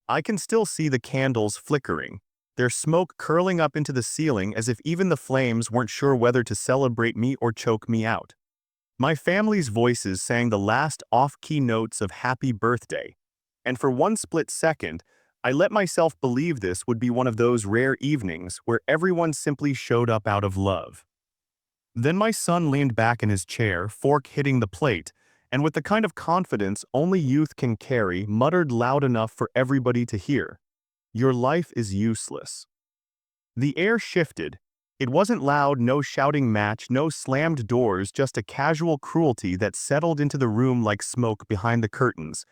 I can still see the candles flickering, their smoke curling up into the ceiling as if even the flames weren't sure whether to celebrate me or choke me out. My family's voices sang the last off-key notes of Happy Birthday, and for one split second, I let myself believe this would be one of those rare evenings where everyone simply showed up out of love. Then my son leaned back in his chair, fork hitting the plate, and with the kind of confidence only youth can carry, muttered loud enough for everybody to hear, "Your life is useless." The air shifted. It wasn't loud, no shouting match, no slammed doors, just a casual cruelty that settled into the room like smoke behind the curtains.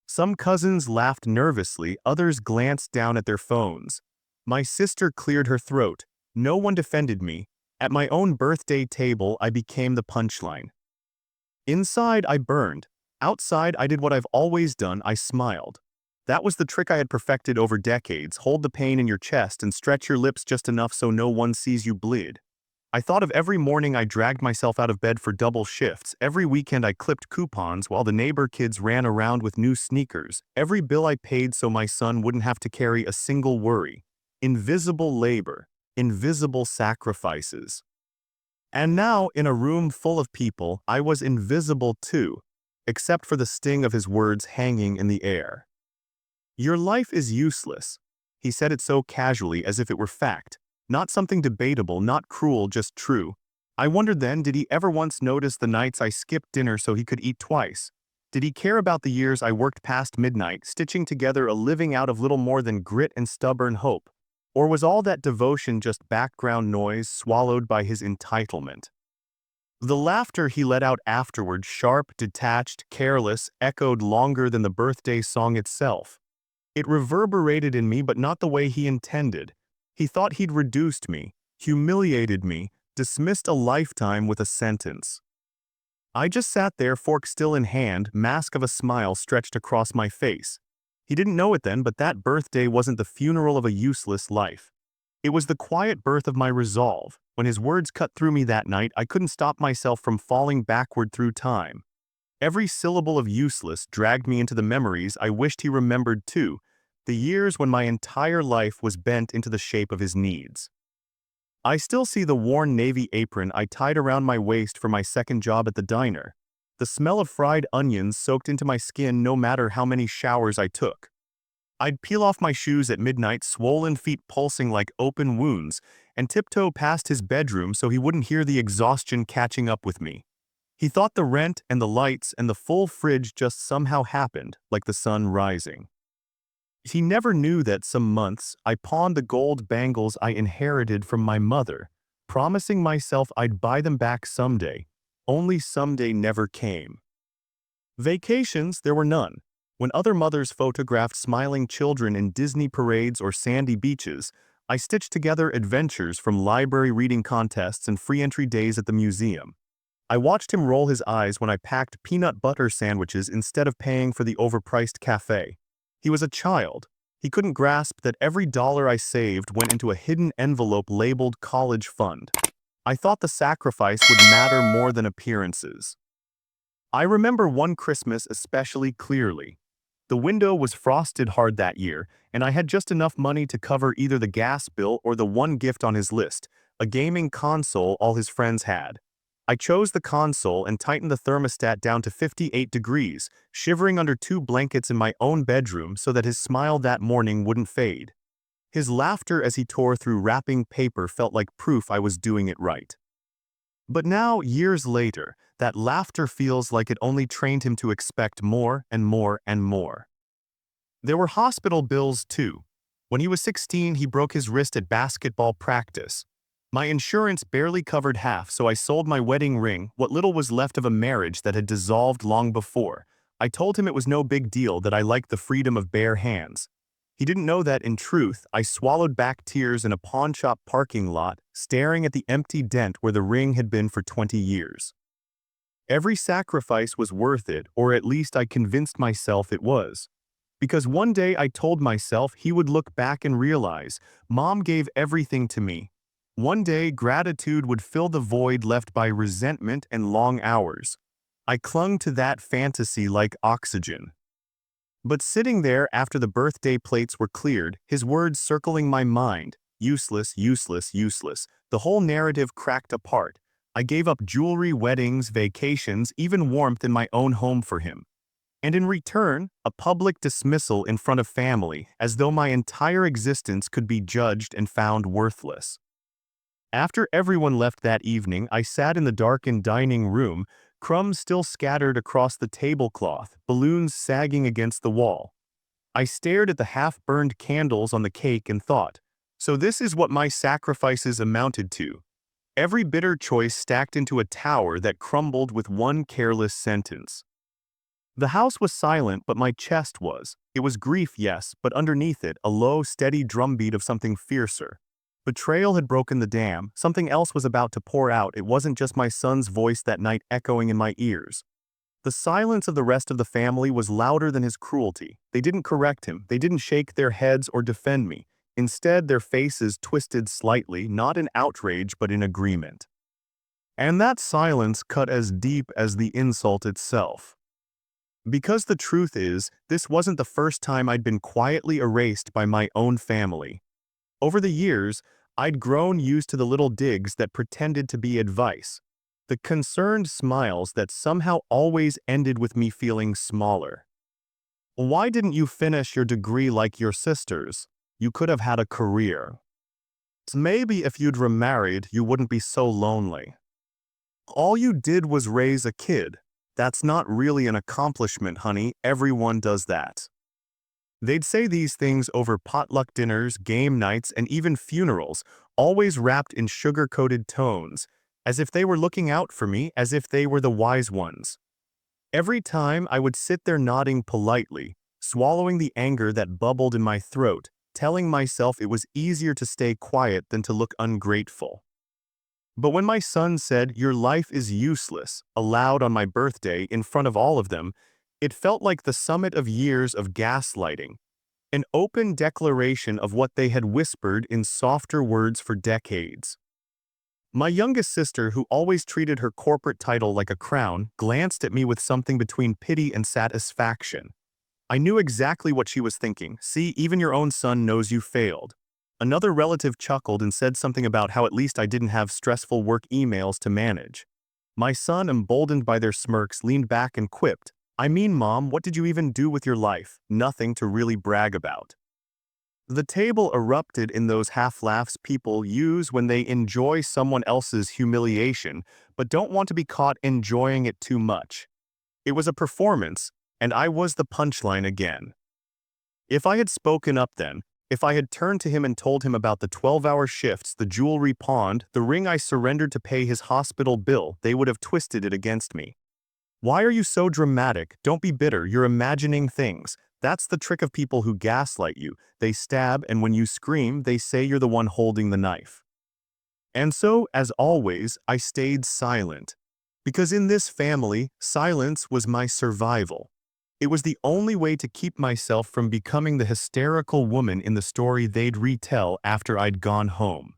Some cousins laughed nervously, others glanced down at their phones. My sister cleared her throat. No one defended me. At my own birthday table, I became the punchline. Inside, I burned. Outside, I did what I've always done, I smiled. That was the trick I had perfected over decades: hold the pain in your chest and stretch your lips just enough so no one sees you bleed. I thought of every morning I dragged myself out of bed for double shifts, every weekend I clipped coupons while the neighbor kids ran around with new sneakers, every bill I paid so my son wouldn't have to carry a single worry. Invisible labor, invisible sacrifices. And now, in a room full of people, I was invisible too, except for the sting of his words hanging in the air. "Your life is useless." He said it so casually as if it were fact. Not something debatable, not cruel, just true. I wondered then, did he ever once notice the nights I skipped dinner so he could eat twice? Did he care about the years I worked past midnight, stitching together a living out of little more than grit and stubborn hope? Or was all that devotion just background noise swallowed by his entitlement? The laughter he let out afterward, sharp, detached, careless, echoed longer than the birthday song itself. It reverberated in me, but not the way he intended. He thought he'd reduced me, humiliated me, dismissed a lifetime with a sentence. I just sat there, fork still in hand, mask of a smile stretched across my face. He didn't know it then, but that birthday wasn't the funeral of a useless life. It was the quiet birth of my resolve. When his words cut through me that night, I couldn't stop myself from falling backward through time. Every syllable of useless dragged me into the memories I wished he remembered too, the years when my entire life was bent into the shape of his needs. I still see the worn navy apron I tied around my waist for my second job at the diner. The smell of fried onions soaked into my skin no matter how many showers I took. I'd peel off my shoes at midnight, swollen feet pulsing like open wounds, and tiptoe past his bedroom so he wouldn't hear the exhaustion catching up with me. He thought the rent and the lights and the full fridge just somehow happened, like the sun rising. He never knew that some months I pawned the gold bangles I inherited from my mother, promising myself I'd buy them back someday. Only someday never came. Vacations, there were none. When other mothers photographed smiling children in Disney parades or sandy beaches, I stitched together adventures from library reading contests and free entry days at the museum. I watched him roll his eyes when I packed peanut butter sandwiches instead of paying for the overpriced cafe. He was a child. He couldn't grasp that every dollar I saved went into a hidden envelope labeled college fund. I thought the sacrifice would matter more than appearances. I remember one Christmas especially clearly. The window was frosted hard that year, and I had just enough money to cover either the gas bill or the one gift on his list, a gaming console all his friends had. I chose the console and tightened the thermostat down to 58 degrees, shivering under 2 blankets in my own bedroom so that his smile that morning wouldn't fade. His laughter as he tore through wrapping paper felt like proof I was doing it right. But now, years later, that laughter feels like it only trained him to expect more and more and more. There were hospital bills too. When he was 16, he broke his wrist at basketball practice. My insurance barely covered half, so I sold my wedding ring, what little was left of a marriage that had dissolved long before. I told him it was no big deal, that I liked the freedom of bare hands. He didn't know that, in truth, I swallowed back tears in a pawnshop parking lot, staring at the empty dent where the ring had been for 20 years. Every sacrifice was worth it, or at least I convinced myself it was. Because one day I told myself he would look back and realize, Mom gave everything to me. One day gratitude would fill the void left by resentment and long hours. I clung to that fantasy like oxygen. But sitting there after the birthday plates were cleared, his words circling my mind, useless, useless, useless, the whole narrative cracked apart. I gave up jewelry, weddings, vacations, even warmth in my own home for him. And in return, a public dismissal in front of family, as though my entire existence could be judged and found worthless. After everyone left that evening, I sat in the darkened dining room, crumbs still scattered across the tablecloth, balloons sagging against the wall. I stared at the half-burned candles on the cake and thought, so this is what my sacrifices amounted to. Every bitter choice stacked into a tower that crumbled with one careless sentence. The house was silent, but my chest was. It was grief, yes, but underneath it, a low, steady drumbeat of something fiercer. Betrayal had broken the dam, something else was about to pour out. It wasn't just my son's voice that night echoing in my ears. The silence of the rest of the family was louder than his cruelty. They didn't correct him, they didn't shake their heads or defend me. Instead, their faces twisted slightly, not in outrage but in agreement. And that silence cut as deep as the insult itself. Because the truth is, this wasn't the first time I'd been quietly erased by my own family. Over the years, I'd grown used to the little digs that pretended to be advice, the concerned smiles that somehow always ended with me feeling smaller. Why didn't you finish your degree like your sisters? You could have had a career. Maybe if you'd remarried, you wouldn't be so lonely. All you did was raise a kid. That's not really an accomplishment, honey. Everyone does that. They'd say these things over potluck dinners, game nights, and even funerals, always wrapped in sugar-coated tones, as if they were looking out for me, as if they were the wise ones. Every time I would sit there nodding politely, swallowing the anger that bubbled in my throat, telling myself it was easier to stay quiet than to look ungrateful. But when my son said, "Your life is useless," aloud on my birthday in front of all of them, it felt like the summit of years of gaslighting, an open declaration of what they had whispered in softer words for decades. My youngest sister, who always treated her corporate title like a crown, glanced at me with something between pity and satisfaction. I knew exactly what she was thinking. See, even your own son knows you failed. Another relative chuckled and said something about how at least I didn't have stressful work emails to manage. My son, emboldened by their smirks, leaned back and quipped, "I mean, Mom, what did you even do with your life? Nothing to really brag about." The table erupted in those half-laughs people use when they enjoy someone else's humiliation, but don't want to be caught enjoying it too much. It was a performance, and I was the punchline again. If I had spoken up then, if I had turned to him and told him about the 12-hour shifts, the jewelry pawned, the ring I surrendered to pay his hospital bill, they would have twisted it against me. Why are you so dramatic? Don't be bitter, you're imagining things. That's the trick of people who gaslight you. They stab, and when you scream, they say you're the one holding the knife. And so, as always, I stayed silent. Because in this family, silence was my survival. It was the only way to keep myself from becoming the hysterical woman in the story they'd retell after I'd gone home.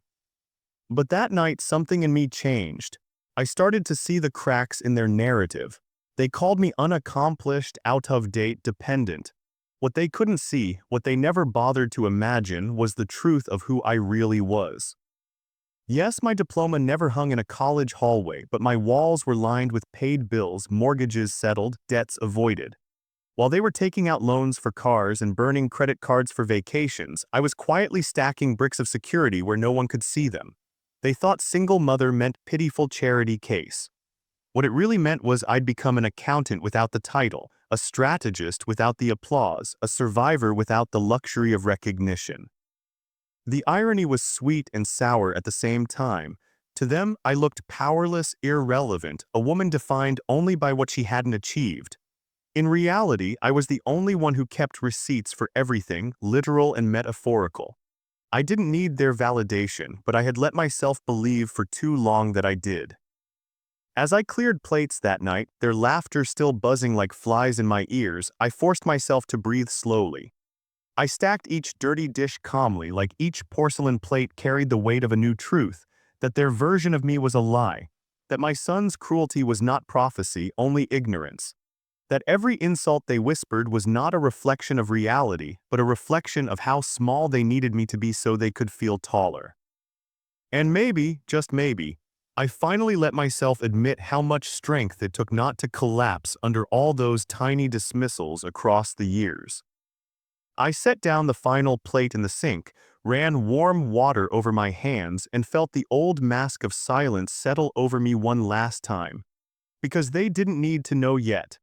But that night, something in me changed. I started to see the cracks in their narrative. They called me unaccomplished, out-of-date, dependent. What they couldn't see, what they never bothered to imagine, was the truth of who I really was. Yes, my diploma never hung in a college hallway, but my walls were lined with paid bills, mortgages settled, debts avoided. While they were taking out loans for cars and burning credit cards for vacations, I was quietly stacking bricks of security where no one could see them. They thought single mother meant pitiful charity case. What it really meant was I'd become an accountant without the title, a strategist without the applause, a survivor without the luxury of recognition. The irony was sweet and sour at the same time. To them, I looked powerless, irrelevant, a woman defined only by what she hadn't achieved. In reality, I was the only one who kept receipts for everything, literal and metaphorical. I didn't need their validation, but I had let myself believe for too long that I did. As I cleared plates that night, their laughter still buzzing like flies in my ears, I forced myself to breathe slowly. I stacked each dirty dish calmly, like each porcelain plate carried the weight of a new truth, that their version of me was a lie, that my son's cruelty was not prophecy, only ignorance. That every insult they whispered was not a reflection of reality, but a reflection of how small they needed me to be so they could feel taller. And maybe, just maybe, I finally let myself admit how much strength it took not to collapse under all those tiny dismissals across the years. I set down the final plate in the sink, ran warm water over my hands, and felt the old mask of silence settle over me one last time. Because they didn't need to know yet.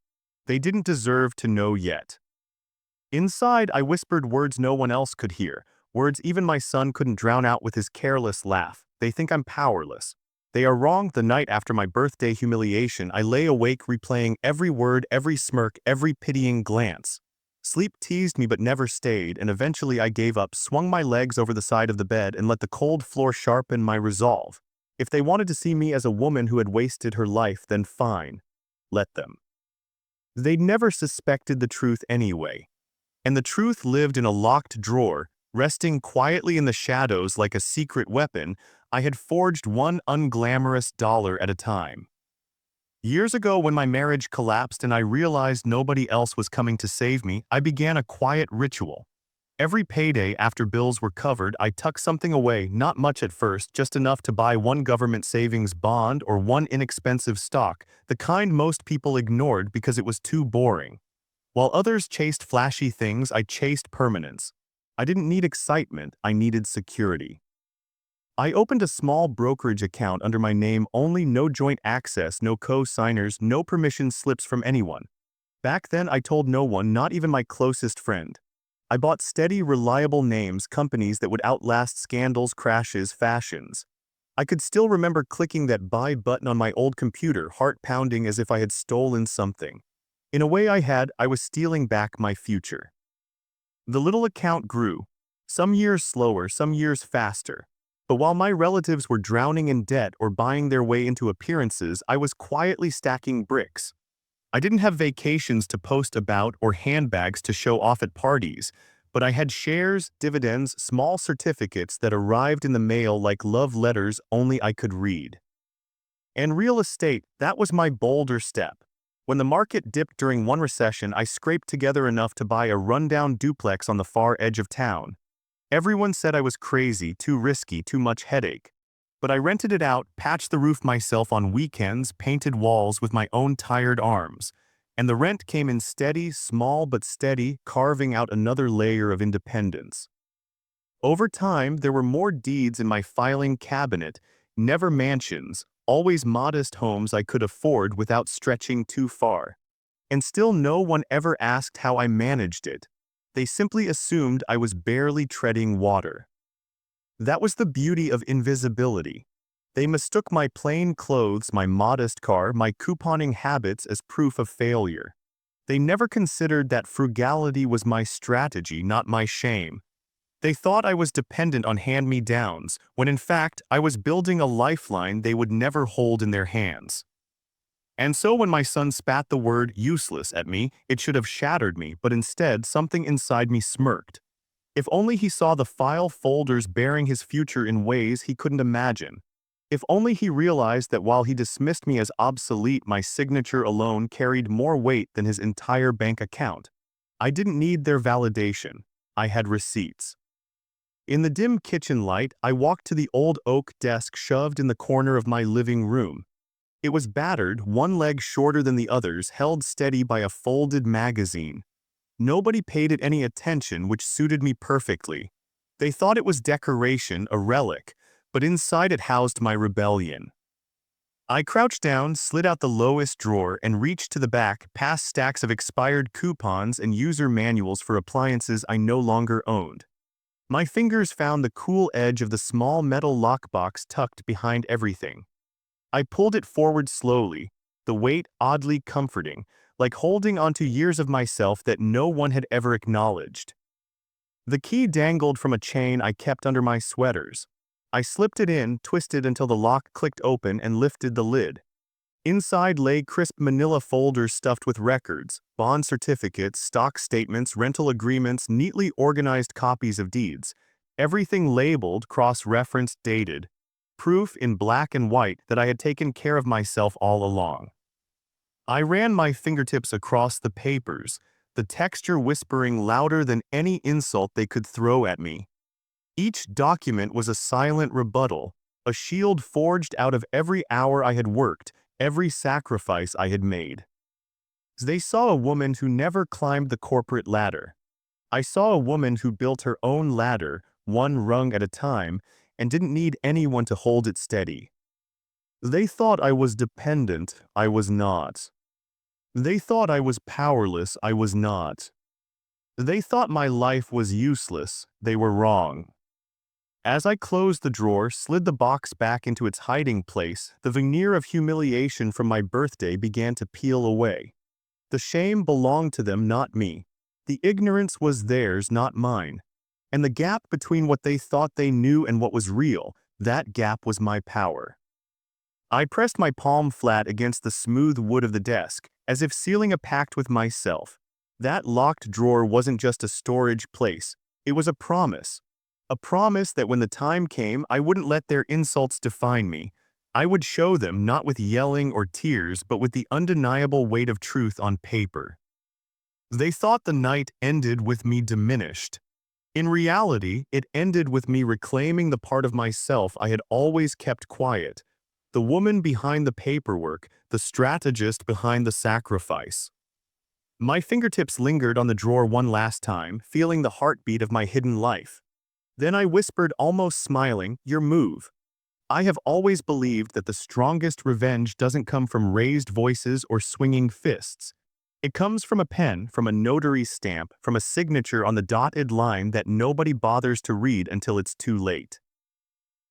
They didn't deserve to know yet. Inside, I whispered words no one else could hear, words even my son couldn't drown out with his careless laugh. They think I'm powerless. They are wrong. The night after my birthday humiliation, I lay awake replaying every word, every smirk, every pitying glance. Sleep teased me but never stayed, and eventually I gave up, swung my legs over the side of the bed, and let the cold floor sharpen my resolve. If they wanted to see me as a woman who had wasted her life, then fine. Let them. They'd never suspected the truth anyway. And the truth lived in a locked drawer, resting quietly in the shadows like a secret weapon I had forged one unglamorous dollar at a time. Years ago, when my marriage collapsed and I realized nobody else was coming to save me, I began a quiet ritual. Every payday after bills were covered, I tucked something away, not much at first, just enough to buy one government savings bond or one inexpensive stock, the kind most people ignored because it was too boring. While others chased flashy things, I chased permanence. I didn't need excitement, I needed security. I opened a small brokerage account under my name only, no joint access, no co-signers, no permission slips from anyone. Back then, I told no one, not even my closest friend. I bought steady, reliable names, companies that would outlast scandals, crashes, fashions. I could still remember clicking that buy button on my old computer, heart pounding as if I had stolen something. In a way I was stealing back my future. The little account grew, some years slower, some years faster. But while my relatives were drowning in debt or buying their way into appearances, I was quietly stacking bricks. I didn't have vacations to post about or handbags to show off at parties, but I had shares, dividends, small certificates that arrived in the mail like love letters only I could read. And real estate, that was my bolder step. When the market dipped during one recession, I scraped together enough to buy a rundown duplex on the far edge of town. Everyone said I was crazy, too risky, too much headache. But I rented it out, patched the roof myself on weekends, painted walls with my own tired arms. And the rent came in steady, small but steady, carving out another layer of independence. Over time, there were more deeds in my filing cabinet, never mansions, always modest homes I could afford without stretching too far. And still no one ever asked how I managed it. They simply assumed I was barely treading water. That was the beauty of invisibility. They mistook my plain clothes, my modest car, my couponing habits as proof of failure. They never considered that frugality was my strategy, not my shame. They thought I was dependent on hand-me-downs, when in fact I was building a lifeline they would never hold in their hands. And so when my son spat the word useless at me, it should have shattered me, but instead something inside me smirked. If only he saw the file folders bearing his future in ways he couldn't imagine. If only he realized that while he dismissed me as obsolete, my signature alone carried more weight than his entire bank account. I didn't need their validation. I had receipts. In the dim kitchen light, I walked to the old oak desk shoved in the corner of my living room. It was battered, one leg shorter than the others, held steady by a folded magazine. Nobody paid it any attention, which suited me perfectly. They thought it was decoration, a relic, but inside it housed my rebellion. I crouched down, slid out the lowest drawer, and reached to the back, past stacks of expired coupons and user manuals for appliances I no longer owned. My fingers found the cool edge of the small metal lockbox tucked behind everything. I pulled it forward slowly, the weight oddly comforting, like holding onto years of myself that no one had ever acknowledged. The key dangled from a chain I kept under my sweaters. I slipped it in, twisted until the lock clicked open, and lifted the lid. Inside lay crisp manila folders stuffed with records, bond certificates, stock statements, rental agreements, neatly organized copies of deeds. Everything labeled, cross-referenced, dated. Proof in black and white that I had taken care of myself all along. I ran my fingertips across the papers, the texture whispering louder than any insult they could throw at me. Each document was a silent rebuttal, a shield forged out of every hour I had worked, every sacrifice I had made. They saw a woman who never climbed the corporate ladder. I saw a woman who built her own ladder, one rung at a time, and didn't need anyone to hold it steady. They thought I was dependent, I was not. They thought I was powerless, I was not. They thought my life was useless, they were wrong. As I closed the drawer, slid the box back into its hiding place, the veneer of humiliation from my birthday began to peel away. The shame belonged to them, not me. The ignorance was theirs, not mine. And the gap between what they thought they knew and what was real, that gap was my power. I pressed my palm flat against the smooth wood of the desk, as if sealing a pact with myself. That locked drawer wasn't just a storage place, it was a promise. A promise that when the time came, I wouldn't let their insults define me. I would show them, not with yelling or tears, but with the undeniable weight of truth on paper. They thought the night ended with me diminished. In reality, it ended with me reclaiming the part of myself I had always kept quiet. The woman behind the paperwork, the strategist behind the sacrifice. My fingertips lingered on the drawer one last time, feeling the heartbeat of my hidden life. Then I whispered, almost smiling, "Your move." I have always believed that the strongest revenge doesn't come from raised voices or swinging fists. It comes from a pen, from a notary stamp, from a signature on the dotted line that nobody bothers to read until it's too late.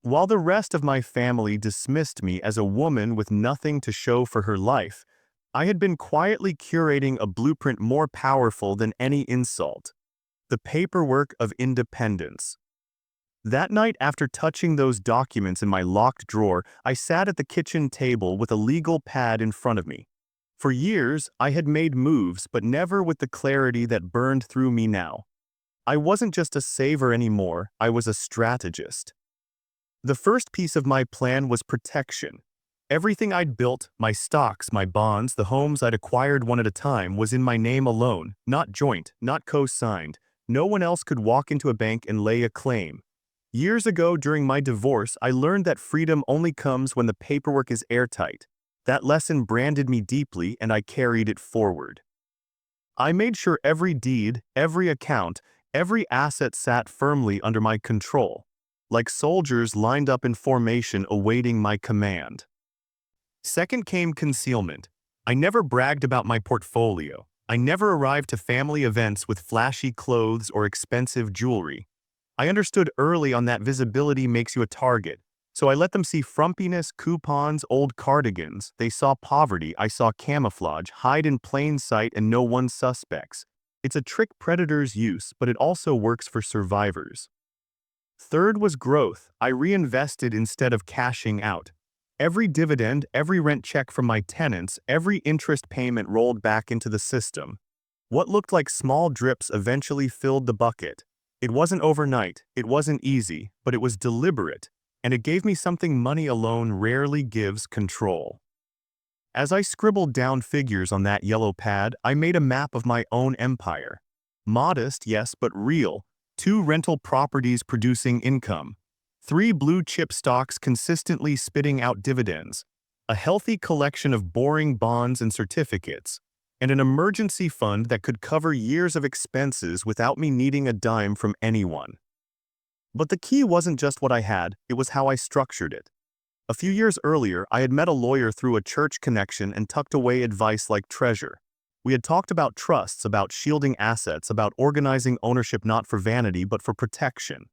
While the rest of my family dismissed me as a woman with nothing to show for her life, I had been quietly curating a blueprint more powerful than any insult. The paperwork of independence. That night, after touching those documents in my locked drawer, I sat at the kitchen table with a legal pad in front of me. For years, I had made moves, but never with the clarity that burned through me now. I wasn't just a saver anymore, I was a strategist. The first piece of my plan was protection. Everything I'd built, my stocks, my bonds, the homes I'd acquired one at a time, was in my name alone, not joint, not co-signed. No one else could walk into a bank and lay a claim. Years ago, during my divorce, I learned that freedom only comes when the paperwork is airtight. That lesson branded me deeply, and I carried it forward. I made sure every deed, every account, every asset sat firmly under my control, like soldiers lined up in formation awaiting my command. Second came concealment. I never bragged about my portfolio. I never arrived to family events with flashy clothes or expensive jewelry. I understood early on that visibility makes you a target, so I let them see frumpiness, coupons, old cardigans. They saw poverty, I saw camouflage, hide in plain sight and no one suspects. It's a trick predators use, but it also works for survivors. Third was growth. I reinvested instead of cashing out. Every dividend, every rent check from my tenants, every interest payment rolled back into the system. What looked like small drips eventually filled the bucket. It wasn't overnight, it wasn't easy, but it was deliberate, and it gave me something money alone rarely gives: control. As I scribbled down figures on that yellow pad, I made a map of my own empire. Modest, yes, but real. 2 rental properties producing income. 3 blue-chip stocks consistently spitting out dividends. A healthy collection of boring bonds and certificates. And an emergency fund that could cover years of expenses without me needing a dime from anyone. But the key wasn't just what I had, it was how I structured it. A few years earlier, I had met a lawyer through a church connection and tucked away advice like treasure. We had talked about trusts, about shielding assets, about organizing ownership not for vanity but for protection.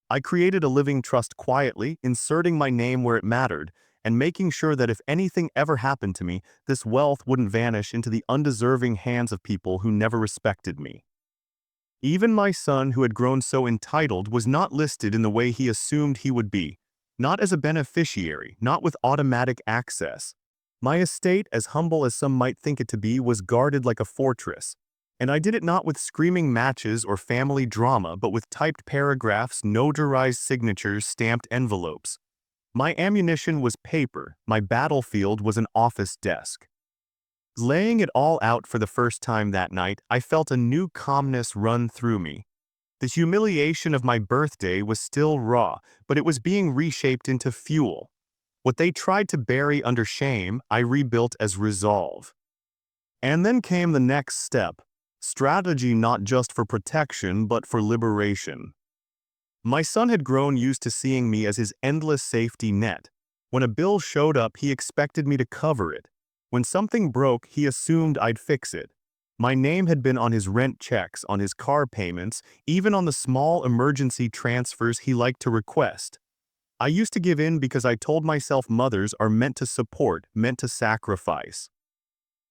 I created a living trust quietly, inserting my name where it mattered, and making sure that if anything ever happened to me, this wealth wouldn't vanish into the undeserving hands of people who never respected me. Even my son, who had grown so entitled, was not listed in the way he assumed he would be. Not as a beneficiary, not with automatic access. My estate, as humble as some might think it to be, was guarded like a fortress. And I did it not with screaming matches or family drama, but with typed paragraphs, notarized signatures, stamped envelopes. My ammunition was paper, my battlefield was an office desk. Laying it all out for the first time that night, I felt a new calmness run through me. The humiliation of my birthday was still raw, but it was being reshaped into fuel. What they tried to bury under shame, I rebuilt as resolve. And then came the next step, strategy not just for protection but for liberation. My son had grown used to seeing me as his endless safety net. When a bill showed up, he expected me to cover it. When something broke, he assumed I'd fix it. My name had been on his rent checks, on his car payments, even on the small emergency transfers he liked to request. I used to give in because I told myself mothers are meant to support, meant to sacrifice.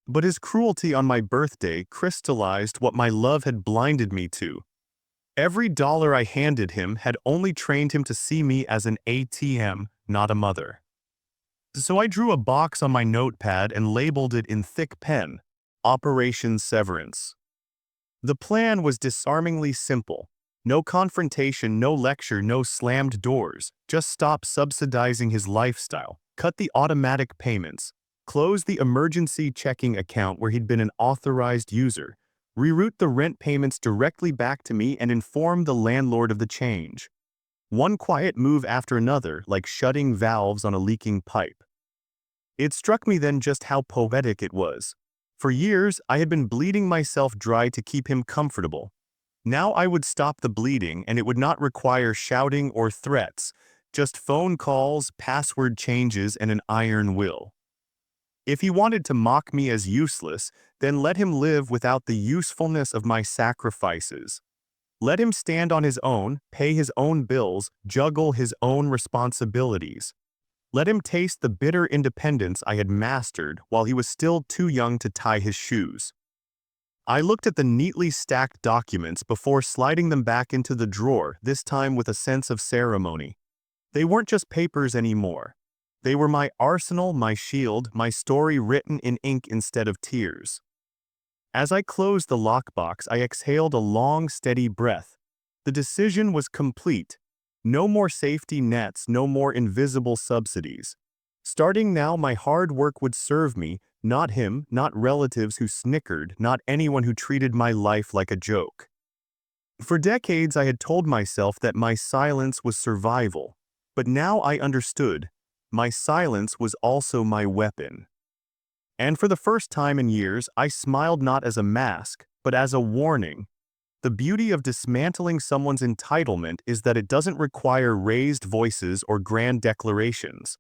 But his cruelty on my birthday crystallized what my love had blinded me to. Every dollar I handed him had only trained him to see me as an ATM, not a mother. So I drew a box on my notepad and labeled it in thick pen, Operation Severance. The plan was disarmingly simple. No confrontation, no lecture, no slammed doors. Just stop subsidizing his lifestyle, cut the automatic payments, close the emergency checking account where he'd been an authorized user, reroute the rent payments directly back to me, and inform the landlord of the change. One quiet move after another, like shutting valves on a leaking pipe. It struck me then just how poetic it was. For years, I had been bleeding myself dry to keep him comfortable. Now I would stop the bleeding, and it would not require shouting or threats, just phone calls, password changes, and an iron will. If he wanted to mock me as useless, then let him live without the usefulness of my sacrifices. Let him stand on his own, pay his own bills, juggle his own responsibilities. Let him taste the bitter independence I had mastered while he was still too young to tie his shoes. I looked at the neatly stacked documents before sliding them back into the drawer, this time with a sense of ceremony. They weren't just papers anymore. They were my arsenal, my shield, my story written in ink instead of tears. As I closed the lockbox, I exhaled a long, steady breath. The decision was complete. No more safety nets, no more invisible subsidies. Starting now, my hard work would serve me, not him, not relatives who snickered, not anyone who treated my life like a joke. For decades, I had told myself that my silence was survival. But now I understood. My silence was also my weapon. And for the first time in years, I smiled not as a mask, but as a warning. The beauty of dismantling someone's entitlement is that it doesn't require raised voices or grand declarations.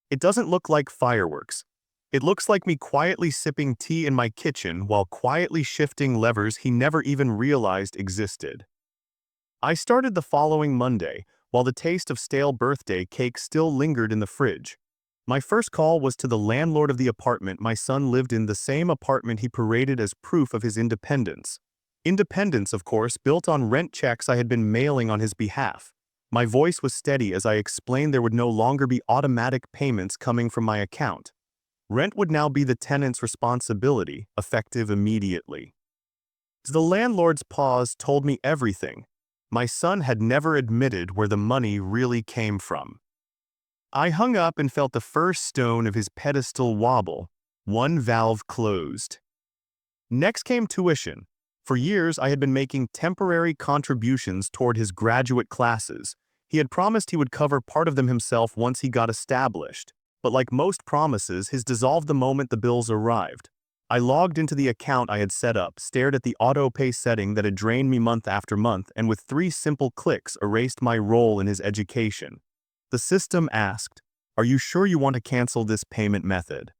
It doesn't look like fireworks. It looks like me quietly sipping tea in my kitchen while quietly shifting levers he never even realized existed. I started the following Monday, while the taste of stale birthday cake still lingered in the fridge. My first call was to the landlord of the apartment my son lived in, the same apartment he paraded as proof of his independence. Independence, of course, built on rent checks I had been mailing on his behalf. My voice was steady as I explained there would no longer be automatic payments coming from my account. Rent would now be the tenant's responsibility, effective immediately. The landlord's pause told me everything. My son had never admitted where the money really came from. I hung up and felt the first stone of his pedestal wobble. One valve closed. Next came tuition. For years, I had been making temporary contributions toward his graduate classes. He had promised he would cover part of them himself once he got established. But like most promises, his dissolved the moment the bills arrived. I logged into the account I had set up, stared at the auto-pay setting that had drained me month after month, and with 3 simple clicks erased my role in his education. The system asked, "Are you sure you want to cancel this payment method?"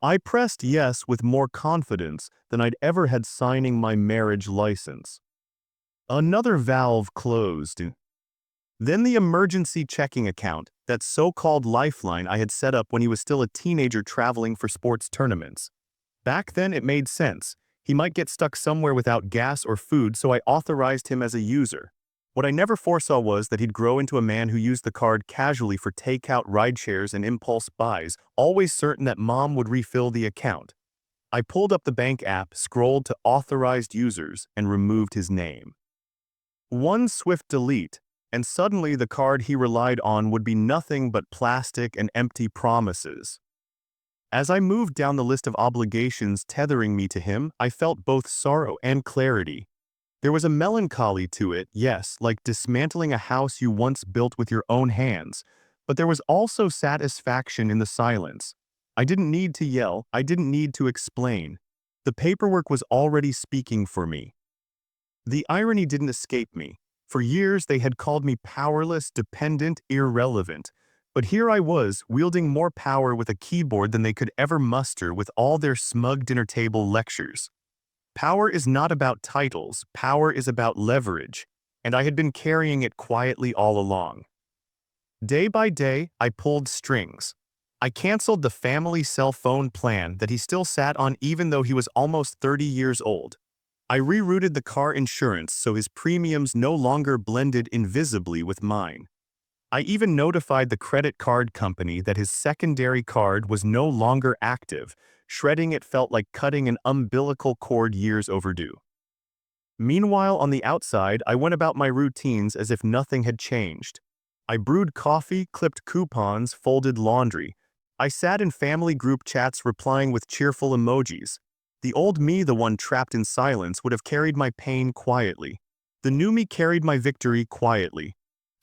I pressed yes with more confidence than I'd ever had signing my marriage license. Another valve closed. Then the emergency checking account, that so-called lifeline I had set up when he was still a teenager traveling for sports tournaments. Back then it made sense. He might get stuck somewhere without gas or food, so I authorized him as a user. What I never foresaw was that he'd grow into a man who used the card casually for takeout, rideshares, and impulse buys, always certain that mom would refill the account. I pulled up the bank app, scrolled to authorized users, and removed his name. One swift delete, and suddenly the card he relied on would be nothing but plastic and empty promises. As I moved down the list of obligations tethering me to him, I felt both sorrow and clarity. There was a melancholy to it, yes, like dismantling a house you once built with your own hands, but there was also satisfaction in the silence. I didn't need to yell, I didn't need to explain. The paperwork was already speaking for me. The irony didn't escape me. For years they had called me powerless, dependent, irrelevant. But here I was, wielding more power with a keyboard than they could ever muster with all their smug dinner table lectures. Power is not about titles, power is about leverage, and I had been carrying it quietly all along. Day by day, I pulled strings. I canceled the family cell phone plan that he still sat on even though he was almost 30 years old. I rerouted the car insurance so his premiums no longer blended invisibly with mine. I even notified the credit card company that his secondary card was no longer active. Shredding it felt like cutting an umbilical cord years overdue. Meanwhile, on the outside, I went about my routines as if nothing had changed. I brewed coffee, clipped coupons, folded laundry. I sat in family group chats replying with cheerful emojis. The old me, the one trapped in silence, would have carried my pain quietly. The new me carried my victory quietly.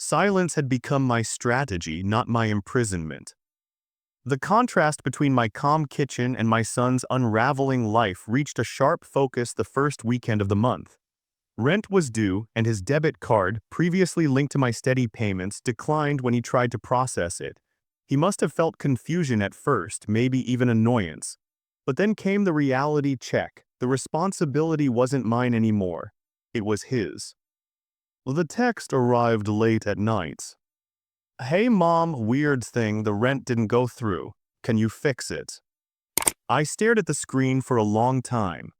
Silence had become my strategy, not my imprisonment. The contrast between my calm kitchen and my son's unraveling life reached a sharp focus the first weekend of the month. Rent was due, and his debit card, previously linked to my steady payments, declined when he tried to process it. He must have felt confusion at first, maybe even annoyance. But then came the reality check. The responsibility wasn't mine anymore. It was his. The text arrived late at night. "Hey mom, weird thing, the rent didn't go through. Can you fix it?" I stared at the screen for a long time.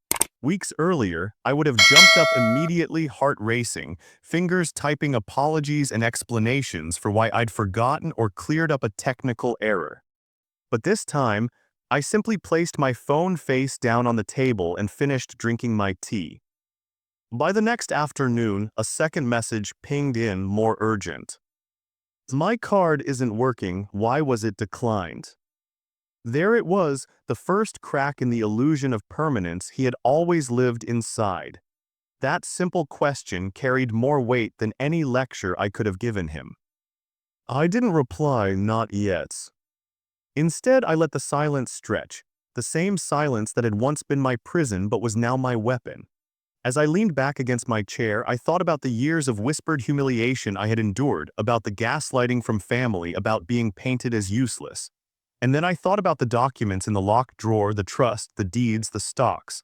Weeks earlier, I would have jumped up immediately, heart racing, fingers typing apologies and explanations for why I'd forgotten or cleared up a technical error. But this time, I simply placed my phone face down on the table and finished drinking my tea. By the next afternoon, a second message pinged in, more urgent. "My card isn't working, why was it declined?" There it was, the first crack in the illusion of permanence he had always lived inside. That simple question carried more weight than any lecture I could have given him. I didn't reply, not yet. Instead, I let the silence stretch, the same silence that had once been my prison but was now my weapon. As I leaned back against my chair, I thought about the years of whispered humiliation I had endured, about the gaslighting from family, about being painted as useless. And then I thought about the documents in the locked drawer, the trust, the deeds, the stocks.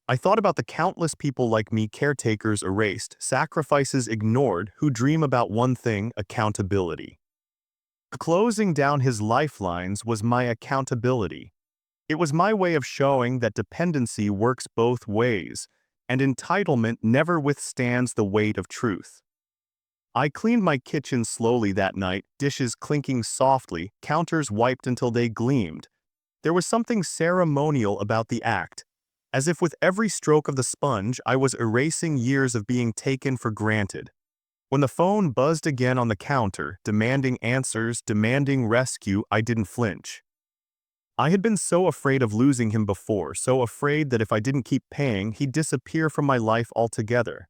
I thought about the countless people like me, caretakers erased, sacrifices ignored, who dream about one thing: accountability. Closing down his lifelines was my accountability. It was my way of showing that dependency works both ways, and entitlement never withstands the weight of truth. I cleaned my kitchen slowly that night, dishes clinking softly, counters wiped until they gleamed. There was something ceremonial about the act, as if with every stroke of the sponge I was erasing years of being taken for granted. When the phone buzzed again on the counter, demanding answers, demanding rescue, I didn't flinch. I had been so afraid of losing him before, so afraid that if I didn't keep paying, he'd disappear from my life altogether.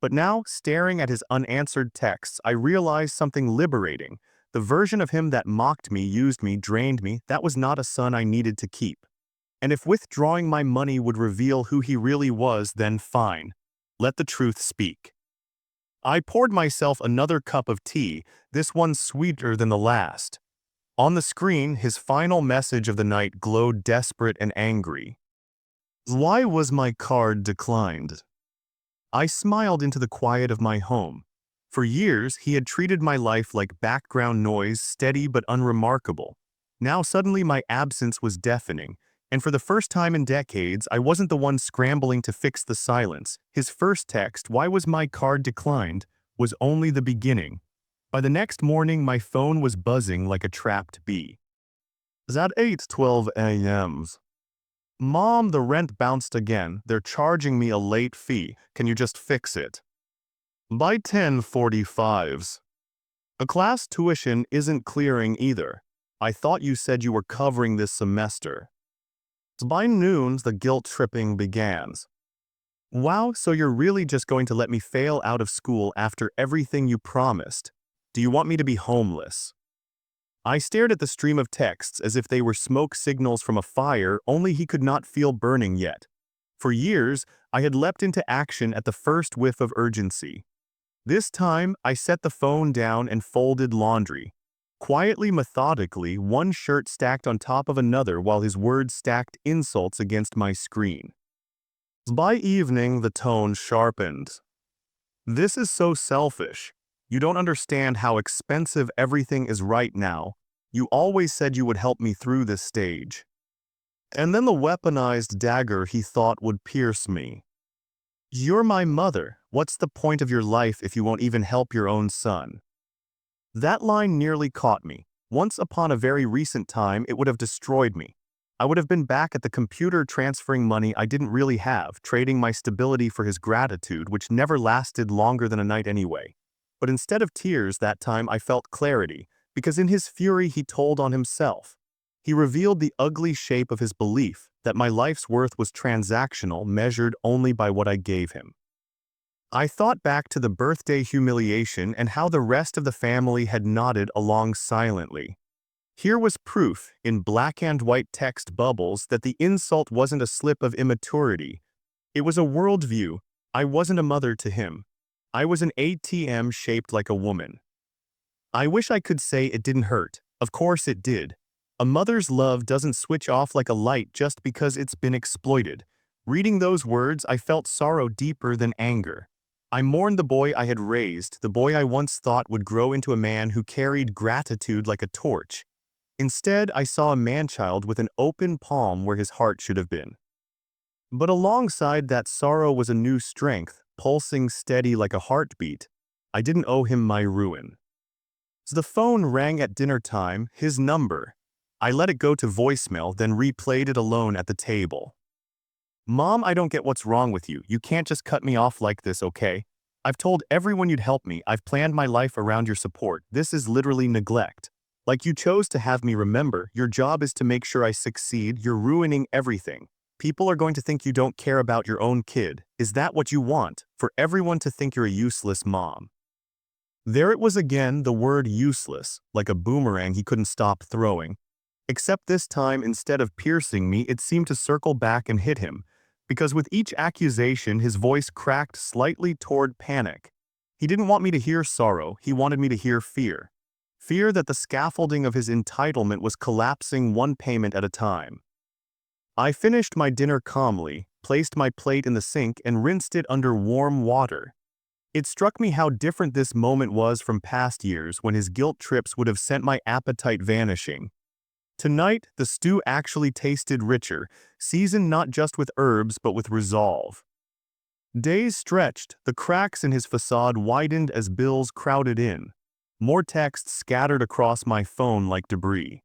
But now, staring at his unanswered texts, I realized something liberating. The version of him that mocked me, used me, drained me, that was not a son I needed to keep. And if withdrawing my money would reveal who he really was, then fine. Let the truth speak. I poured myself another cup of tea, this one sweeter than the last. On the screen, his final message of the night glowed desperate and angry. "Why was my card declined?" I smiled into the quiet of my home. For years, he had treated my life like background noise, steady but unremarkable. Now suddenly my absence was deafening, and for the first time in decades, I wasn't the one scrambling to fix the silence. His first text, "Why was my card declined?" was only the beginning. By the next morning, my phone was buzzing like a trapped bee. At 8:12 a.m. "Mom, the rent bounced again. They're charging me a late fee. Can you just fix it?" By 10:45. A class tuition isn't clearing either. I thought you said you were covering this semester. By noon, the guilt tripping begins. Wow, so you're really just going to let me fail out of school after everything you promised? Do you want me to be homeless? I stared at the stream of texts as if they were smoke signals from a fire only he could not feel burning yet. For years, I had leapt into action at the first whiff of urgency. This time, I set the phone down and folded laundry. Quietly, methodically, one shirt stacked on top of another while his words stacked insults against my screen. By evening, the tone sharpened. This is so selfish. You don't understand how expensive everything is right now. You always said you would help me through this stage. And then the weaponized dagger he thought would pierce me. You're my mother. What's the point of your life if you won't even help your own son? That line nearly caught me. Once upon a very recent time, it would have destroyed me. I would have been back at the computer transferring money I didn't really have, trading my stability for his gratitude, which never lasted longer than a night anyway. But instead of tears that time, I felt clarity, because in his fury he told on himself. He revealed the ugly shape of his belief that my life's worth was transactional, measured only by what I gave him. I thought back to the birthday humiliation and how the rest of the family had nodded along silently. Here was proof, in black and white text bubbles, that the insult wasn't a slip of immaturity. It was a worldview. I wasn't a mother to him. I was an ATM shaped like a woman. I wish I could say it didn't hurt. Of course it did. A mother's love doesn't switch off like a light just because it's been exploited. Reading those words, I felt sorrow deeper than anger. I mourned the boy I had raised, the boy I once thought would grow into a man who carried gratitude like a torch. Instead, I saw a man-child with an open palm where his heart should have been. But alongside that sorrow was a new strength, pulsing steady like a heartbeat. I didn't owe him my ruin. So the phone rang at dinner time, his number. I let it go to voicemail, then replayed it alone at the table. Mom, I don't get what's wrong with you. You can't just cut me off like this, okay? I've told everyone you'd help me. I've planned my life around your support. This is literally neglect. Like you chose to have me remember, your job is to make sure I succeed. You're ruining everything. People are going to think you don't care about your own kid. Is that what you want? For everyone to think you're a useless mom? There it was again, the word useless, like a boomerang he couldn't stop throwing. Except this time, instead of piercing me, it seemed to circle back and hit him. Because with each accusation, his voice cracked slightly toward panic. He didn't want me to hear sorrow, he wanted me to hear fear. Fear that the scaffolding of his entitlement was collapsing one payment at a time. I finished my dinner calmly, placed my plate in the sink, and rinsed it under warm water. It struck me how different this moment was from past years when his guilt trips would have sent my appetite vanishing. Tonight, the stew actually tasted richer, seasoned not just with herbs but with resolve. Days stretched, the cracks in his facade widened as bills crowded in. More texts scattered across my phone like debris.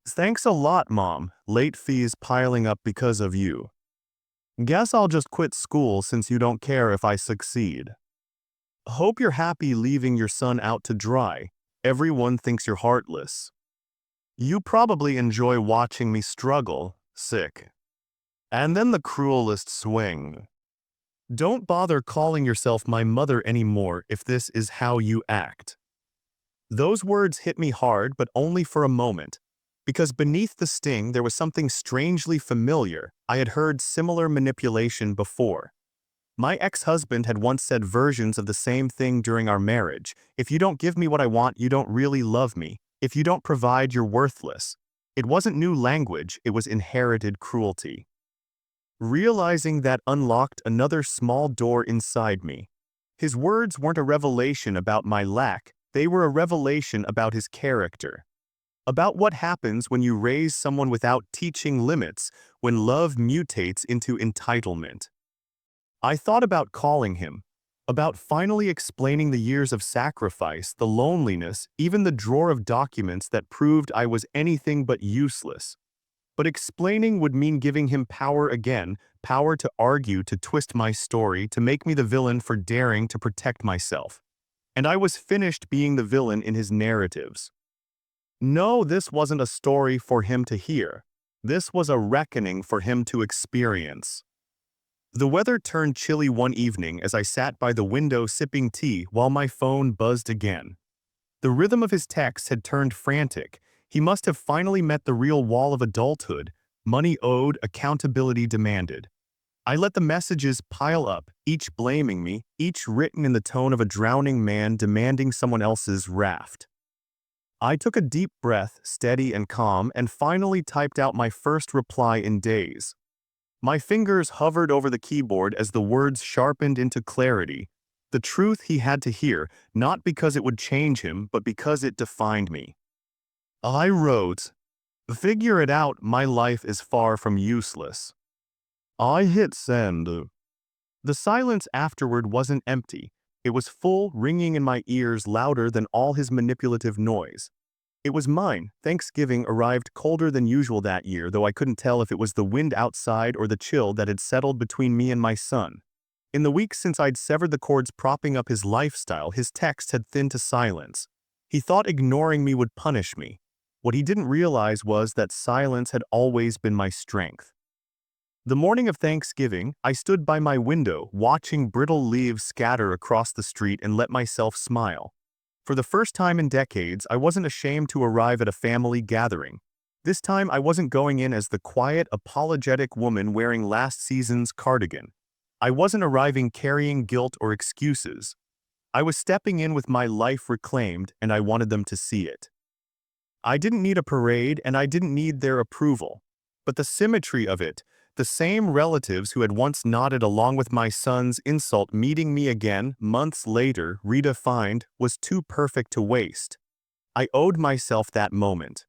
Thanks a lot, Mom. Late fees piling up because of you. Guess I'll just quit school since you don't care if I succeed. Hope you're happy leaving your son out to dry. Everyone thinks you're heartless. You probably enjoy watching me struggle, sick. And then the cruelest swing. Don't bother calling yourself my mother anymore if this is how you act. Those words hit me hard, but only for a moment. Because beneath the sting there was something strangely familiar. I had heard similar manipulation before. My ex-husband had once said versions of the same thing during our marriage. If you don't give me what I want, you don't really love me. If you don't provide, you're worthless. It wasn't new language, it was inherited cruelty. Realizing that unlocked another small door inside me. His words weren't a revelation about my lack, they were a revelation about his character. About what happens when you raise someone without teaching limits, when love mutates into entitlement. I thought about calling him, about finally explaining the years of sacrifice, the loneliness, even the drawer of documents that proved I was anything but useless. But explaining would mean giving him power again, power to argue, to twist my story, to make me the villain for daring to protect myself. And I was finished being the villain in his narratives. No, this wasn't a story for him to hear. This was a reckoning for him to experience. The weather turned chilly one evening as I sat by the window sipping tea while my phone buzzed again. The rhythm of his texts had turned frantic. He must have finally met the real wall of adulthood. Money owed, accountability demanded. I let the messages pile up, each blaming me, each written in the tone of a drowning man demanding someone else's raft. I took a deep breath, steady and calm, and finally typed out my first reply in days. My fingers hovered over the keyboard as the words sharpened into clarity. The truth he had to hear, not because it would change him, but because it defined me. I wrote, "Figure it out, my life is far from useless." I hit send. The silence afterward wasn't empty. It was full, ringing in my ears louder than all his manipulative noise. It was mine. Thanksgiving arrived colder than usual that year, though I couldn't tell if it was the wind outside or the chill that had settled between me and my son. In the weeks since I'd severed the cords propping up his lifestyle, his text had thinned to silence. He thought ignoring me would punish me. What he didn't realize was that silence had always been my strength. The morning of Thanksgiving, I stood by my window, watching brittle leaves scatter across the street and let myself smile. For the first time in decades, I wasn't ashamed to arrive at a family gathering. This time, I wasn't going in as the quiet, apologetic woman wearing last season's cardigan. I wasn't arriving carrying guilt or excuses. I was stepping in with my life reclaimed, and I wanted them to see it. I didn't need a parade, and I didn't need their approval. But the symmetry of it, the same relatives who had once nodded along with my son's insult meeting me again, months later, redefined, was too perfect to waste. I owed myself that moment.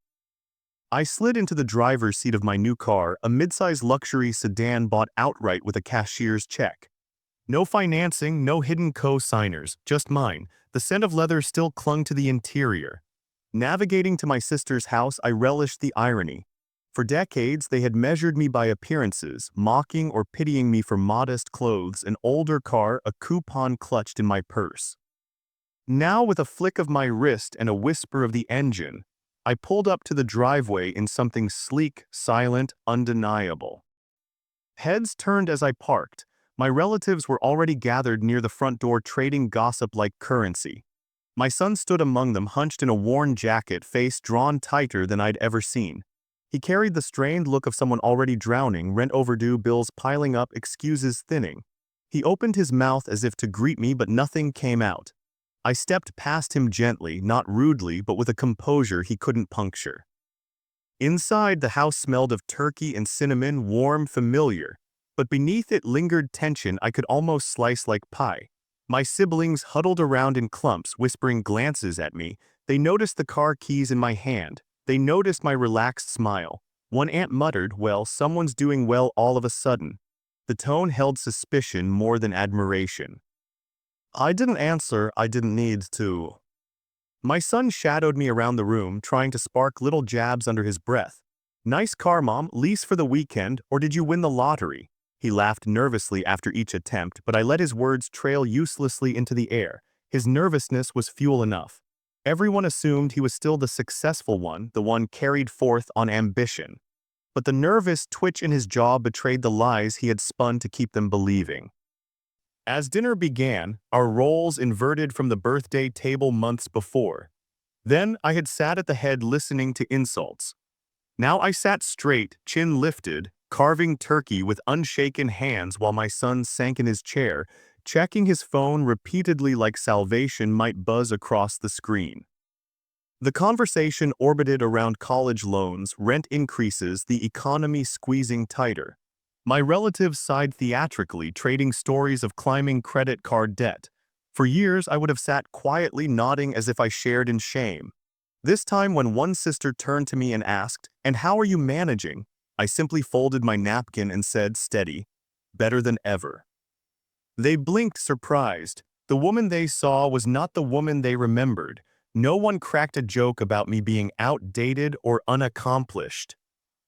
I slid into the driver's seat of my new car, a midsize luxury sedan bought outright with a cashier's check. No financing, no hidden co-signers, just mine. The scent of leather still clung to the interior. Navigating to my sister's house, I relished the irony. For decades, they had measured me by appearances, mocking or pitying me for modest clothes, an older car, a coupon clutched in my purse. Now, with a flick of my wrist and a whisper of the engine, I pulled up to the driveway in something sleek, silent, undeniable. Heads turned as I parked. My relatives were already gathered near the front door trading gossip like currency. My son stood among them, hunched in a worn jacket, face drawn tighter than I'd ever seen. He carried the strained look of someone already drowning, rent overdue, bills piling up, excuses thinning. He opened his mouth as if to greet me, but nothing came out. I stepped past him gently, not rudely, but with a composure he couldn't puncture. Inside, the house smelled of turkey and cinnamon, warm, familiar. But beneath it lingered tension I could almost slice like pie. My siblings huddled around in clumps, whispering glances at me. They noticed the car keys in my hand. They noticed my relaxed smile. One aunt muttered, "Well, someone's doing well all of a sudden." The tone held suspicion more than admiration. I didn't answer. I didn't need to. My son shadowed me around the room, trying to spark little jabs under his breath. "Nice car, Mom. Lease for the weekend, or did you win the lottery?" He laughed nervously after each attempt, but I let his words trail uselessly into the air. His nervousness was fuel enough. Everyone assumed he was still the successful one, the one carried forth on ambition. But the nervous twitch in his jaw betrayed the lies he had spun to keep them believing. As dinner began, our roles inverted from the birthday table months before. Then I had sat at the head listening to insults. Now I sat straight, chin lifted, carving turkey with unshaken hands while my son sank in his chair, checking his phone repeatedly like salvation might buzz across the screen. The conversation orbited around college loans, rent increases, the economy squeezing tighter. My relatives sighed theatrically, trading stories of climbing credit card debt. For years, I would have sat quietly nodding as if I shared in shame. This time, when one sister turned to me and asked, "And how are you managing?" I simply folded my napkin and said, steady, "Better than ever." They blinked, surprised. The woman they saw was not the woman they remembered. No one cracked a joke about me being outdated or unaccomplished.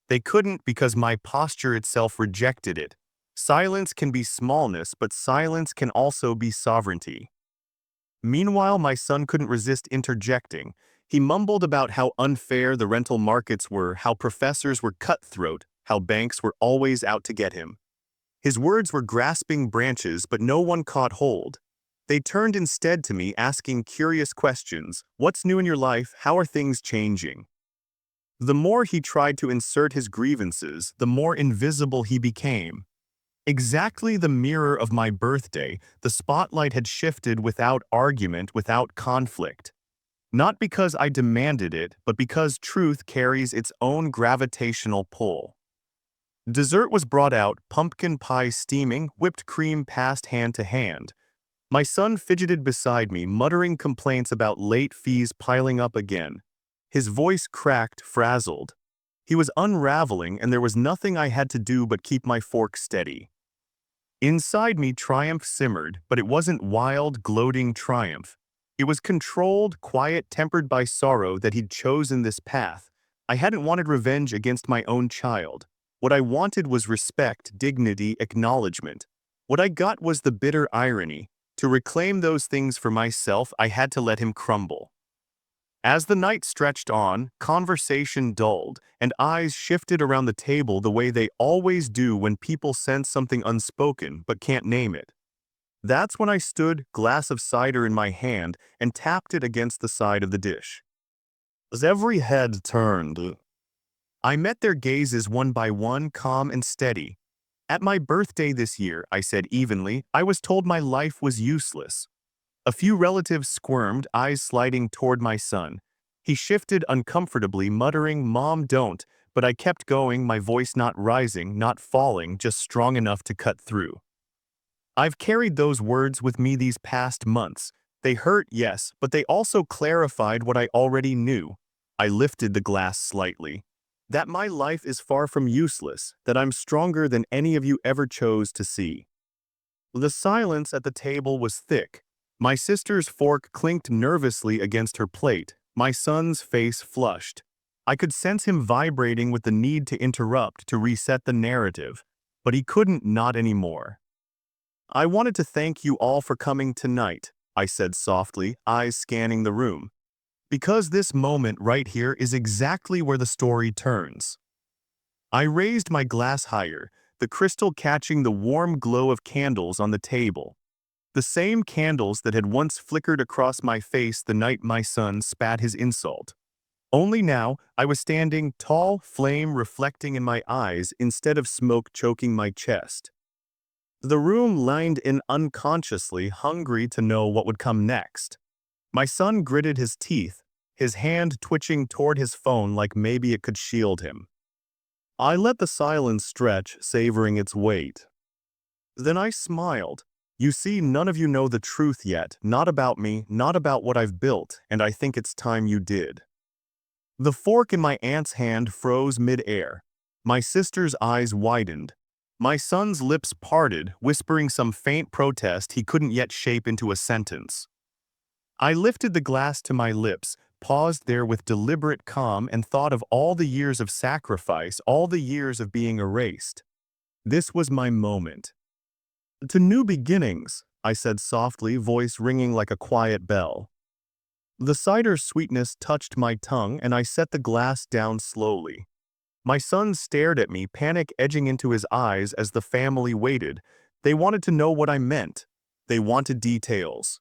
They couldn't because my posture itself rejected it. Silence can be smallness, but silence can also be sovereignty. Meanwhile, my son couldn't resist interjecting. He mumbled about how unfair the rental markets were, how professors were cutthroat, how banks were always out to get him. His words were grasping branches, but no one caught hold. They turned instead to me, asking curious questions. What's new in your life? How are things changing? The more he tried to insert his grievances, the more invisible he became. Exactly the mirror of my birthday, the spotlight had shifted without argument, without conflict. Not because I demanded it, but because truth carries its own gravitational pull. Dessert was brought out, pumpkin pie steaming, whipped cream passed hand to hand. My son fidgeted beside me, muttering complaints about late fees piling up again. His voice cracked, frazzled. He was unraveling, and there was nothing I had to do but keep my fork steady. Inside me, triumph simmered, but it wasn't wild, gloating triumph. It was controlled, quiet, tempered by sorrow that he'd chosen this path. I hadn't wanted revenge against my own child. What I wanted was respect, dignity, acknowledgement. What I got was the bitter irony. To reclaim those things for myself, I had to let him crumble. As the night stretched on, conversation dulled, and eyes shifted around the table the way they always do when people sense something unspoken but can't name it. That's when I stood, glass of cider in my hand, and tapped it against the side of the dish. As every head turned, I met their gazes one by one, calm and steady. At my birthday this year, I said evenly, I was told my life was useless. A few relatives squirmed, eyes sliding toward my son. He shifted uncomfortably, muttering, "Mom, don't," but I kept going, my voice not rising, not falling, just strong enough to cut through. I've carried those words with me these past months. They hurt, yes, but they also clarified what I already knew. I lifted the glass slightly. That my life is far from useless, that I'm stronger than any of you ever chose to see. The silence at the table was thick. My sister's fork clinked nervously against her plate. My son's face flushed. I could sense him vibrating with the need to interrupt, to reset the narrative. But he couldn't, not anymore. I wanted to thank you all for coming tonight, I said softly, eyes scanning the room. Because this moment right here is exactly where the story turns. I raised my glass higher, the crystal catching the warm glow of candles on the table. The same candles that had once flickered across my face the night my son spat his insult. Only now, I was standing tall, flame reflecting in my eyes instead of smoke choking my chest. The room lined in unconsciously, hungry to know what would come next. My son gritted his teeth, his hand twitching toward his phone like maybe it could shield him. I let the silence stretch, savoring its weight. Then I smiled. You see, none of you know the truth yet, not about me, not about what I've built, and I think it's time you did. The fork in my aunt's hand froze mid-air. My sister's eyes widened. My son's lips parted, whispering some faint protest he couldn't yet shape into a sentence. I lifted the glass to my lips, paused there with deliberate calm, and thought of all the years of sacrifice, all the years of being erased. This was my moment. To new beginnings, I said softly, voice ringing like a quiet bell. The cider's sweetness touched my tongue, and I set the glass down slowly. My son stared at me, panic edging into his eyes as the family waited. They wanted to know what I meant. They wanted details.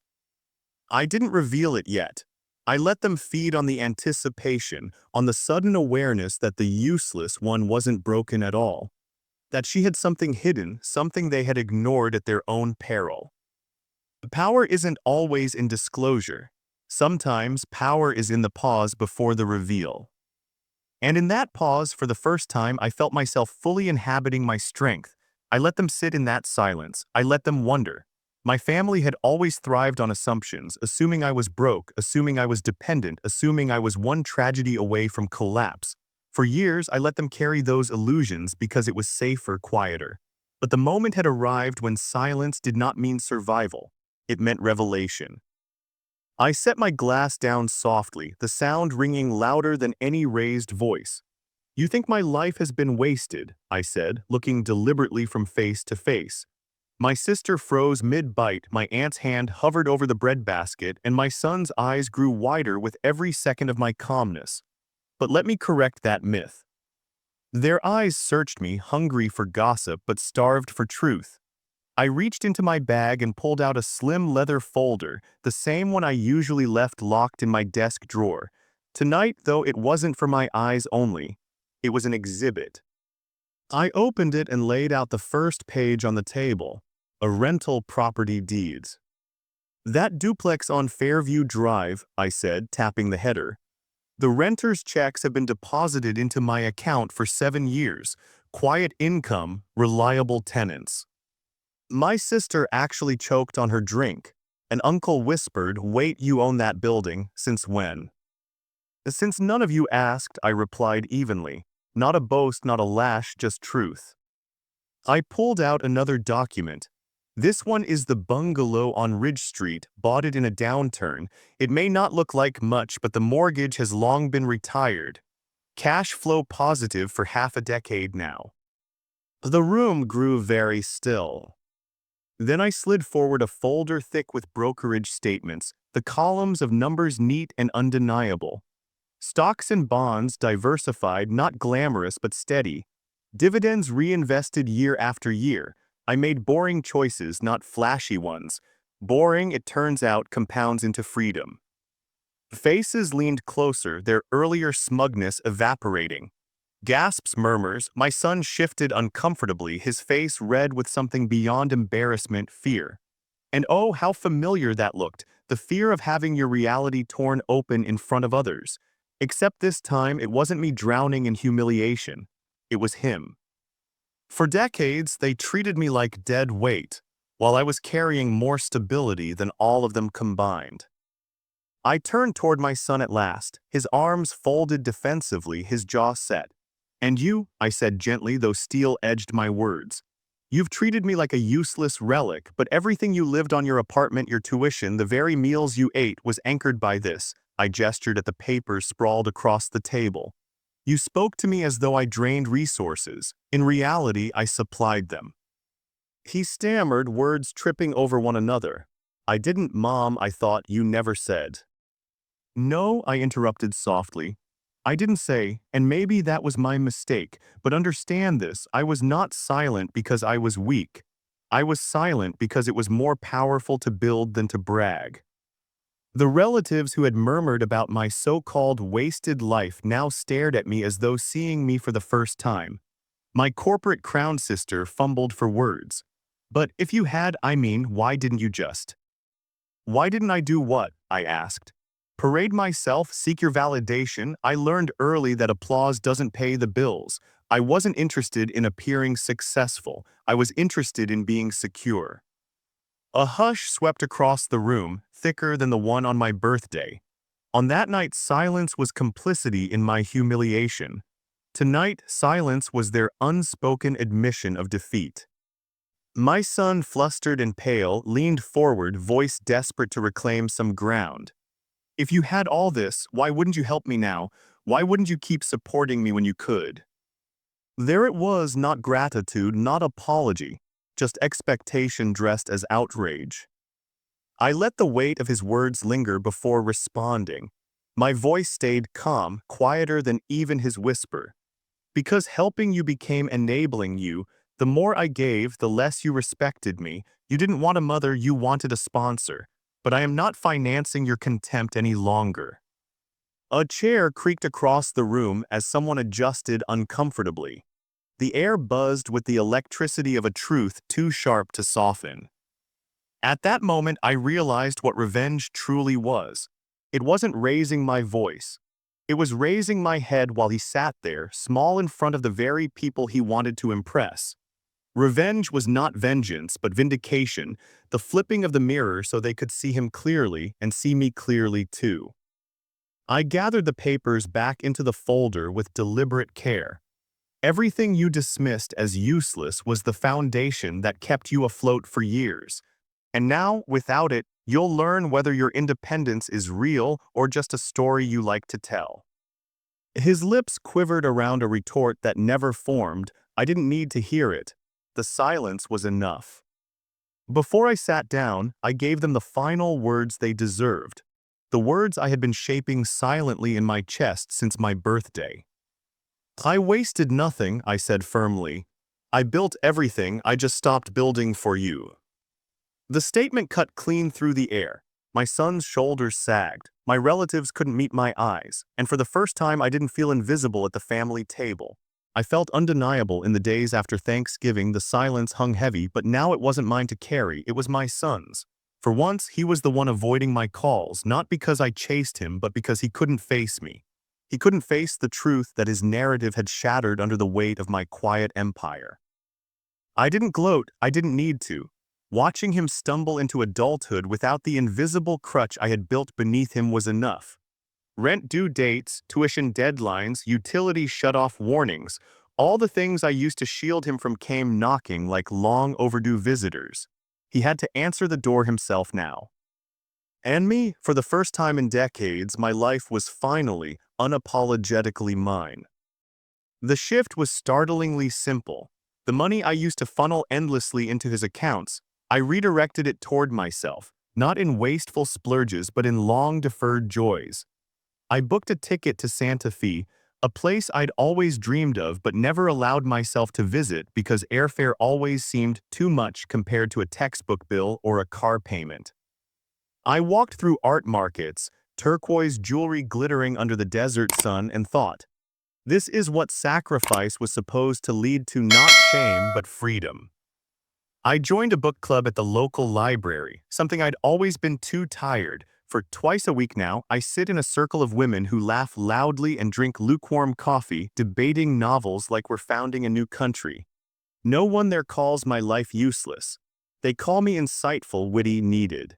I didn't reveal it yet. I let them feed on the anticipation, on the sudden awareness that the useless one wasn't broken at all. That she had something hidden, something they had ignored at their own peril. Power isn't always in disclosure. Sometimes power is in the pause before the reveal. And in that pause, for the first time, I felt myself fully inhabiting my strength. I let them sit in that silence. I let them wonder. My family had always thrived on assumptions, assuming I was broke, assuming I was dependent, assuming I was one tragedy away from collapse. For years, I let them carry those illusions because it was safer, quieter. But the moment had arrived when silence did not mean survival. It meant revelation. I set my glass down softly, the sound ringing louder than any raised voice. You think my life has been wasted, I said, looking deliberately from face to face. My sister froze mid-bite, my aunt's hand hovered over the breadbasket, and my son's eyes grew wider with every second of my calmness. But let me correct that myth. Their eyes searched me, hungry for gossip but starved for truth. I reached into my bag and pulled out a slim leather folder, the same one I usually left locked in my desk drawer. Tonight, though, it wasn't for my eyes only. It was an exhibit. I opened it and laid out the first page on the table. A rental property deeds. "That duplex on Fairview Drive," I said, tapping the header. "The renter's checks have been deposited into my account for 7 years. Quiet income, reliable tenants." My sister actually choked on her drink. An uncle whispered, "Wait, you own that building? Since when?" "Since none of you asked," I replied evenly. Not a boast, not a lash, just truth. I pulled out another document. This one is the bungalow on Ridge Street, bought it in a downturn. It may not look like much, but the mortgage has long been retired. Cash flow positive for half a decade now. The room grew very still. Then I slid forward a folder thick with brokerage statements, the columns of numbers neat and undeniable. Stocks and bonds diversified, not glamorous but steady. Dividends reinvested year after year. I made boring choices, not flashy ones. Boring, it turns out, compounds into freedom. Faces leaned closer, their earlier smugness evaporating. Gasps, murmurs, my son shifted uncomfortably, his face red with something beyond embarrassment, fear. And oh, how familiar that looked, the fear of having your reality torn open in front of others. Except this time, it wasn't me drowning in humiliation. It was him. For decades, they treated me like dead weight, while I was carrying more stability than all of them combined. I turned toward my son at last, his arms folded defensively, his jaw set. "And you," I said gently, though steel edged my words. "You've treated me like a useless relic, but everything you lived on, your apartment, your tuition, the very meals you ate, was anchored by this." I gestured at the papers sprawled across the table. "You spoke to me as though I drained resources. In reality, I supplied them." He stammered, words tripping over one another. "I didn't, Mom, I thought you never said." "No," I interrupted softly. "I didn't say, and maybe that was my mistake, but understand this, I was not silent because I was weak. I was silent because it was more powerful to build than to brag." The relatives who had murmured about my so-called wasted life now stared at me as though seeing me for the first time. My corporate crown sister fumbled for words. "But if you had, I mean, why didn't you just?" "Why didn't I do what?" I asked. "Parade myself, seek your validation? I learned early that applause doesn't pay the bills. I wasn't interested in appearing successful. I was interested in being secure." A hush swept across the room, thicker than the one on my birthday. On that night, silence was complicity in my humiliation. Tonight, silence was their unspoken admission of defeat. My son, flustered and pale, leaned forward, voice desperate to reclaim some ground. "If you had all this, why wouldn't you help me now? Why wouldn't you keep supporting me when you could?" There it was, not gratitude, not apology, just expectation dressed as outrage. I let the weight of his words linger before responding. My voice stayed calm, quieter than even his whisper. "Because helping you became enabling you. The more I gave, the less you respected me. You didn't want a mother, you wanted a sponsor. But I am not financing your contempt any longer." A chair creaked across the room as someone adjusted uncomfortably. The air buzzed with the electricity of a truth too sharp to soften. At that moment, I realized what revenge truly was. It wasn't raising my voice. It was raising my head while he sat there, small in front of the very people he wanted to impress. Revenge was not vengeance, but vindication, the flipping of the mirror so they could see him clearly and see me clearly too. I gathered the papers back into the folder with deliberate care. Everything you dismissed as useless was the foundation that kept you afloat for years. And now, without it, you'll learn whether your independence is real or just a story you like to tell. His lips quivered around a retort that never formed. I didn't need to hear it. The silence was enough. Before I sat down, I gave them the final words they deserved. The words I had been shaping silently in my chest since my birthday. I wasted nothing, I said firmly. I built everything, I just stopped building for you. The statement cut clean through the air. My son's shoulders sagged. My relatives couldn't meet my eyes, and for the first time I didn't feel invisible at the family table. I felt undeniable in the days after Thanksgiving. The silence hung heavy, but now it wasn't mine to carry, it was my son's. For once, he was the one avoiding my calls, not because I chased him, but because he couldn't face me. He couldn't face the truth that his narrative had shattered under the weight of my quiet empire. I didn't gloat, I didn't need to. Watching him stumble into adulthood without the invisible crutch I had built beneath him was enough. Rent due dates, tuition deadlines, utility shut-off warnings, all the things I used to shield him from came knocking like long overdue visitors. He had to answer the door himself now. And me, for the first time in decades, my life was finally, unapologetically mine. The shift was startlingly simple. The money I used to funnel endlessly into his accounts, I redirected it toward myself, not in wasteful splurges but in long-deferred joys. I booked a ticket to Santa Fe, a place I'd always dreamed of but never allowed myself to visit because airfare always seemed too much compared to a textbook bill or a car payment. I walked through art markets, turquoise jewelry glittering under the desert sun, and thought, this is what sacrifice was supposed to lead to, not shame but freedom. I joined a book club at the local library, something I'd always been too tired. For twice a week now, I sit in a circle of women who laugh loudly and drink lukewarm coffee, debating novels like we're founding a new country. No one there calls my life useless. They call me insightful, witty, needed.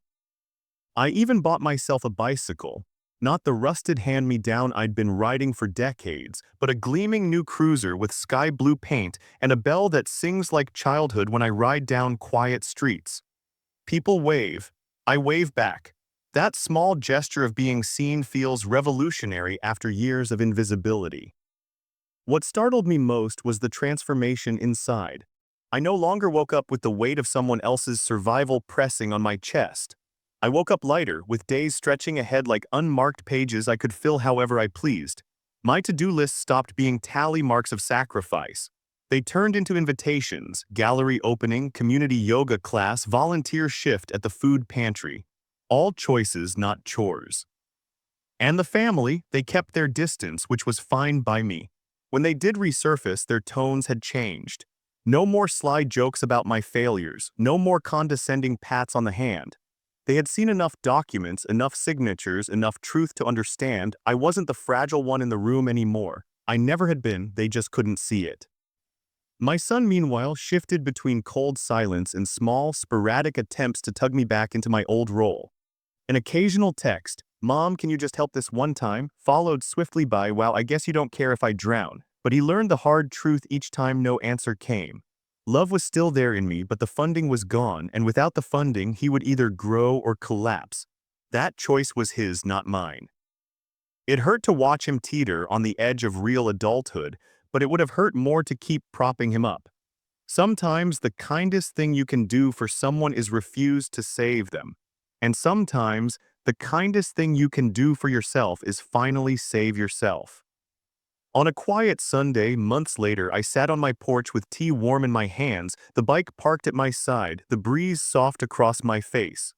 I even bought myself a bicycle. Not the rusted hand-me-down I'd been riding for decades, but a gleaming new cruiser with sky blue paint and a bell that sings like childhood when I ride down quiet streets. People wave. I wave back. That small gesture of being seen feels revolutionary after years of invisibility. What startled me most was the transformation inside. I no longer woke up with the weight of someone else's survival pressing on my chest. I woke up lighter, with days stretching ahead like unmarked pages I could fill however I pleased. My to-do list stopped being tally marks of sacrifice. They turned into invitations: gallery opening, community yoga class, volunteer shift at the food pantry. All choices, not chores. And the family, they kept their distance, which was fine by me. When they did resurface, their tones had changed. No more sly jokes about my failures, no more condescending pats on the hand. They had seen enough documents, enough signatures, enough truth to understand I wasn't the fragile one in the room anymore. I never had been, they just couldn't see it. My son, meanwhile, shifted between cold silence and small, sporadic attempts to tug me back into my old role. An occasional text, "Mom, can you just help this one time?" followed swiftly by, "Well, I guess you don't care if I drown." But he learned the hard truth each time no answer came. Love was still there in me, but the funding was gone, and without the funding, he would either grow or collapse. That choice was his, not mine. It hurt to watch him teeter on the edge of real adulthood, but it would have hurt more to keep propping him up. Sometimes the kindest thing you can do for someone is refuse to save them. And sometimes the kindest thing you can do for yourself is finally save yourself. On a quiet Sunday, months later, I sat on my porch with tea warm in my hands, the bike parked at my side, the breeze soft across my face.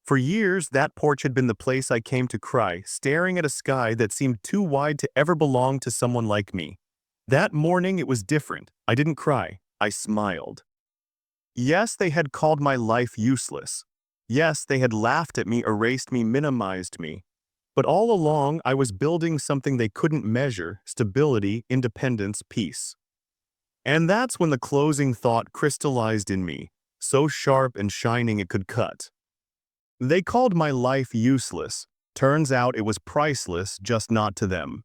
For years, that porch had been the place I came to cry, staring at a sky that seemed too wide to ever belong to someone like me. That morning, it was different. I didn't cry. I smiled. Yes, they had called my life useless. Yes, they had laughed at me, erased me, minimized me. But all along, I was building something they couldn't measure: stability, independence, peace. And that's when the closing thought crystallized in me, so sharp and shining it could cut. They called my life useless. Turns out it was priceless, just not to them.